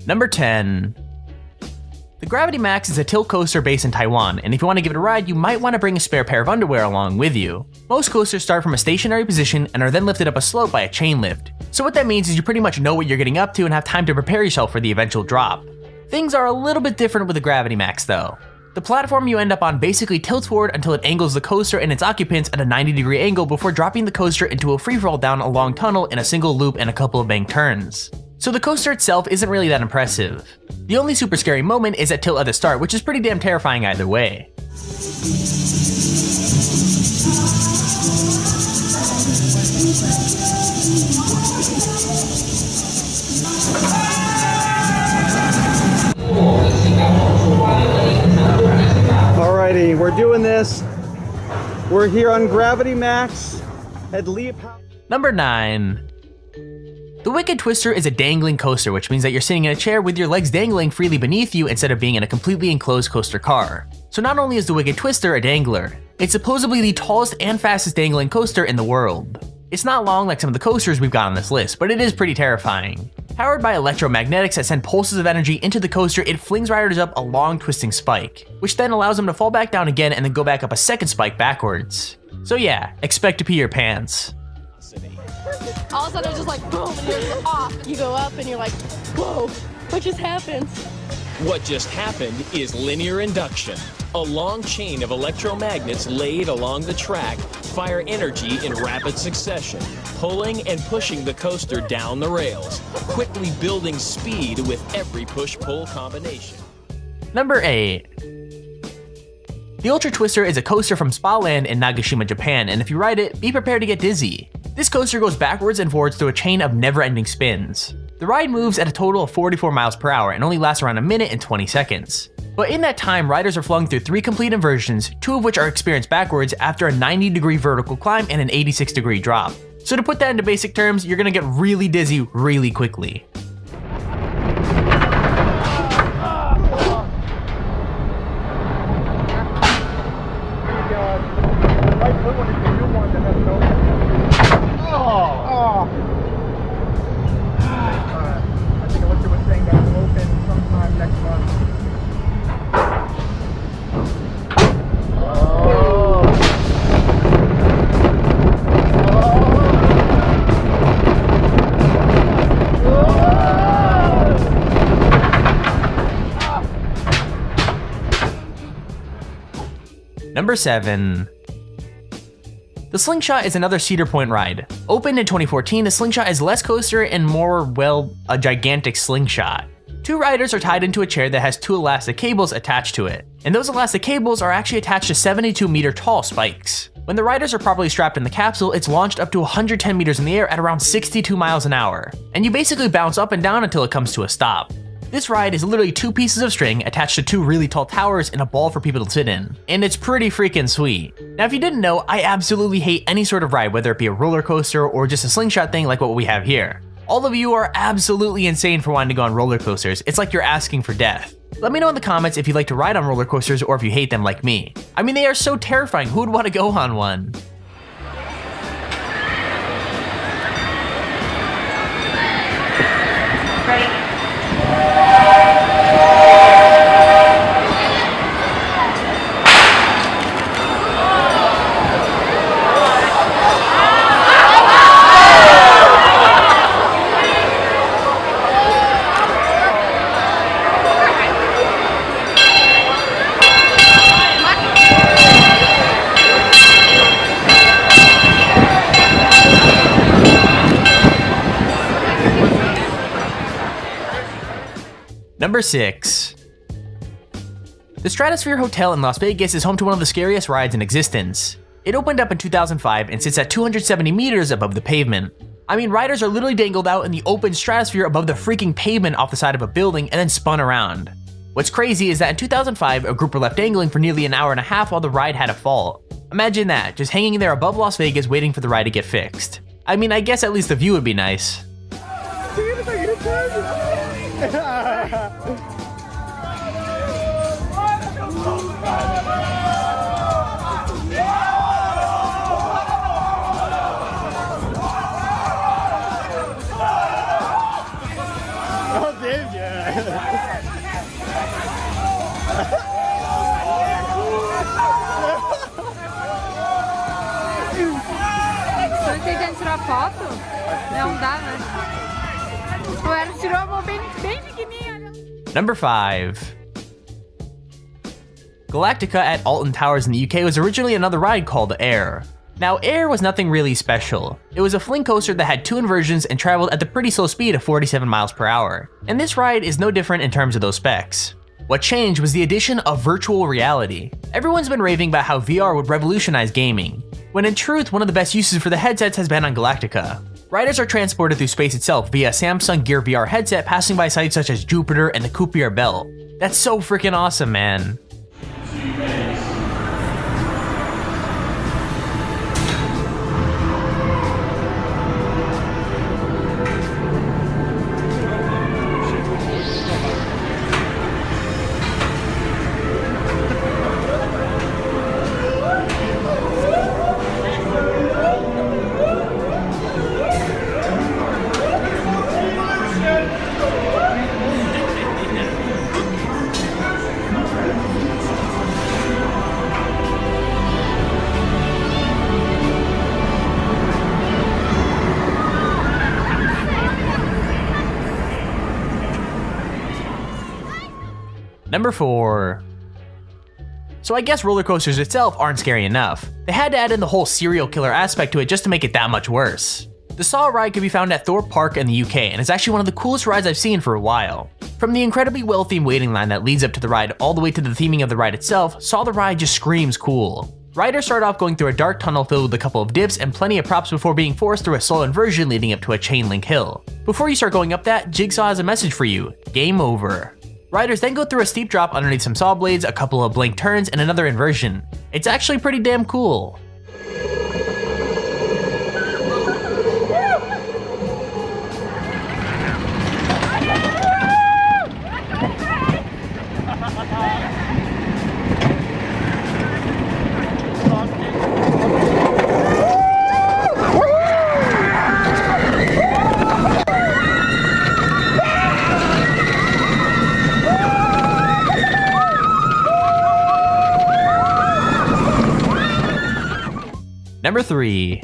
Number 10. The Gravity Max is a tilt coaster based in Taiwan, and if you want to give it a ride, you might want to bring a spare pair of underwear along with you. Most coasters start from a stationary position and are then lifted up a slope by a chain lift. So what that means is you pretty much know what you're getting up to and have time to prepare yourself for the eventual drop. Things are a little bit different with the Gravity Max though. The platform you end up on basically tilts forward until it angles the coaster and its occupants at a 90-degree angle before dropping the coaster into a freefall down a long tunnel in a single loop and a couple of bank turns. So the coaster itself isn't really that impressive. The only super scary moment is at tilt at the start, which is pretty damn terrifying either way. Alrighty, we're doing this. We're here on Gravity Max at Leap. Number 9. The Wicked Twister is a dangling coaster, which means that you're sitting in a chair with your legs dangling freely beneath you instead of being in a completely enclosed coaster car. So not only is the Wicked Twister a dangler, it's supposedly the tallest and fastest dangling coaster in the world. It's not long like some of the coasters we've got on this list, but it is pretty terrifying. Powered by electromagnetics that send pulses of energy into the coaster, it flings riders up a long twisting spike, which then allows them to fall back down again and then go back up a second spike backwards. So yeah, expect to pee your pants. All of a sudden it was just like boom and you're just off. You go up and you're like, whoa, what just happened? What just happened is linear induction. A long chain of electromagnets laid along the track fire energy in rapid succession, pulling and pushing the coaster down the rails, quickly building speed with every push-pull combination. Number 8. The Ultra Twister is a coaster from Spa Land in Nagashima, Japan, and if you ride it, be prepared to get dizzy. This coaster goes backwards and forwards through a chain of never-ending spins. The ride moves at a total of 44 miles per hour and only lasts around a minute and 20 seconds. But in that time, riders are flung through 3 complete inversions, 2 of which are experienced backwards after a 90-degree vertical climb and an 86-degree drop. So to put that into basic terms, you're gonna get really dizzy really quickly. Number 7. The Slingshot is another Cedar Point ride. Opened in 2014, the Slingshot is less coaster and more, well, a gigantic slingshot. 2 riders are tied into a chair that has 2 elastic cables attached to it, and those elastic cables are actually attached to 72-meter tall spikes. When the riders are properly strapped in the capsule, it's launched up to 110 meters in the air at around 62 miles an hour, and you basically bounce up and down until it comes to a stop. This ride is literally 2 pieces of string attached to 2 really tall towers and a ball for people to sit in, and it's pretty freaking sweet. Now if you didn't know, I absolutely hate any sort of ride, whether it be a roller coaster or just a slingshot thing like what we have here. All of you are absolutely insane for wanting to go on roller coasters. It's like you're asking for death. Let me know in the comments if you like to ride on roller coasters or if you hate them like me. I mean, they are so terrifying. Who would want to go on one? Ready? Number 6. The Stratosphere Hotel in Las Vegas is home to one of the scariest rides in existence. It opened up in 2005 and sits at 270 meters above the pavement. I mean, riders are literally dangled out in the open stratosphere above the freaking pavement off the side of a building and then spun around. What's crazy is that in 2005, a group were left dangling for nearly an hour and a half while the ride had a fault. Imagine that, just hanging there above Las Vegas waiting for the ride to get fixed. I mean, I guess at least the view would be nice. Oh, did ya? Tô tentando tirar foto? Não dá, né? O Eros tirou a mão bem pequenininha. Number 5. Galactica at Alton Towers in the UK was originally another ride called Air. Now, Air was nothing really special. It was a fling coaster that had 2 inversions and traveled at the pretty slow speed of 47 miles per hour. And this ride is no different in terms of those specs. What changed was the addition of virtual reality. Everyone's been raving about how VR would revolutionize gaming, when in truth, one of the best uses for the headsets has been on Galactica. Riders are transported through space itself via a Samsung Gear VR headset, passing by sites such as Jupiter and the Kuiper Belt. That's so freaking awesome, man. Number 4. So I guess roller coasters itself aren't scary enough. They had to add in the whole serial killer aspect to it just to make it that much worse. The Saw ride can be found at Thorpe Park in the UK and is actually one of the coolest rides I've seen for a while. From the incredibly well-themed waiting line that leads up to the ride all the way to the theming of the ride itself, Saw the ride just screams cool. Riders start off going through a dark tunnel filled with a couple of dips and plenty of props before being forced through a slow inversion leading up to a chain link hill. Before you start going up that, Jigsaw has a message for you: game over. Riders then go through a steep drop underneath some saw blades, a couple of blank turns, and another inversion. It's actually pretty damn cool. Number 3.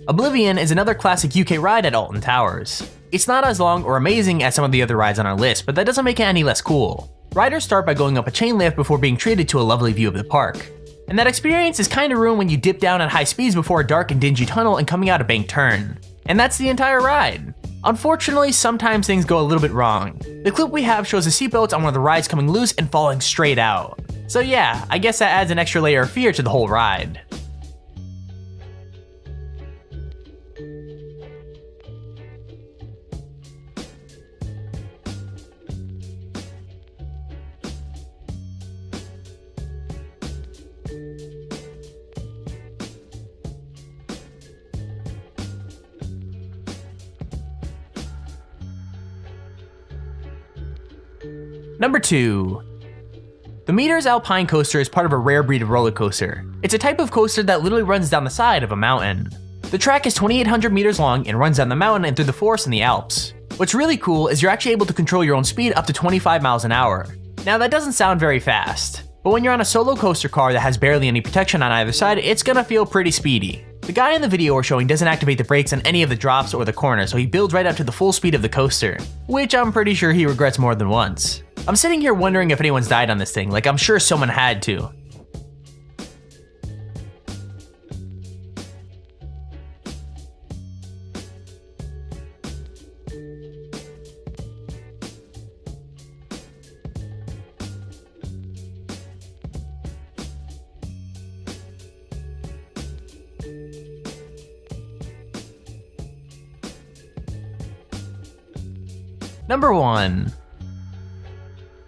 Oblivion is another classic UK ride at Alton Towers. It's not as long or amazing as some of the other rides on our list, but that doesn't make it any less cool. Riders start by going up a chain lift before being treated to a lovely view of the park. And that experience is kinda ruined when you dip down at high speeds before a dark and dingy tunnel and coming out a banked turn. And that's the entire ride. Unfortunately, sometimes things go a little bit wrong. The clip we have shows the seatbelts on one of the rides coming loose and falling straight out. So yeah, I guess that adds an extra layer of fear to the whole ride. Number 2. The Meters Alpine Coaster is part of a rare breed of roller coaster. It's a type of coaster that literally runs down the side of a mountain. The track is 2,800 meters long and runs down the mountain and through the forest in the Alps. What's really cool is you're actually able to control your own speed up to 25 miles an hour. Now that doesn't sound very fast, but when you're on a solo coaster car that has barely any protection on either side, it's gonna feel pretty speedy. The guy in the video we're showing doesn't activate the brakes on any of the drops or the corners, so he builds right up to the full speed of the coaster, which I'm pretty sure he regrets more than once. I'm sitting here wondering if anyone's died on this thing, like I'm sure someone had to. Number 1.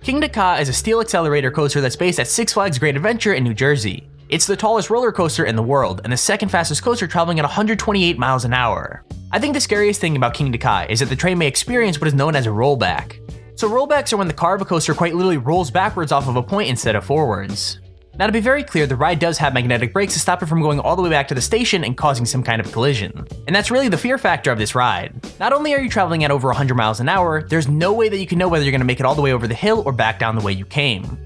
Kingda Ka is a steel accelerator coaster that's based at Six Flags Great Adventure in New Jersey. It's the tallest roller coaster in the world and the second fastest coaster, traveling at 128 miles an hour. I think the scariest thing about Kingda Ka is that the train may experience what is known as a rollback. So rollbacks are when the car of a coaster quite literally rolls backwards off of a point instead of forwards. Now, to be very clear, the ride does have magnetic brakes to stop it from going all the way back to the station and causing some kind of collision. And that's really the fear factor of this ride. Not only are you traveling at over 100 miles an hour, there's no way that you can know whether you're going to make it all the way over the hill or back down the way you came.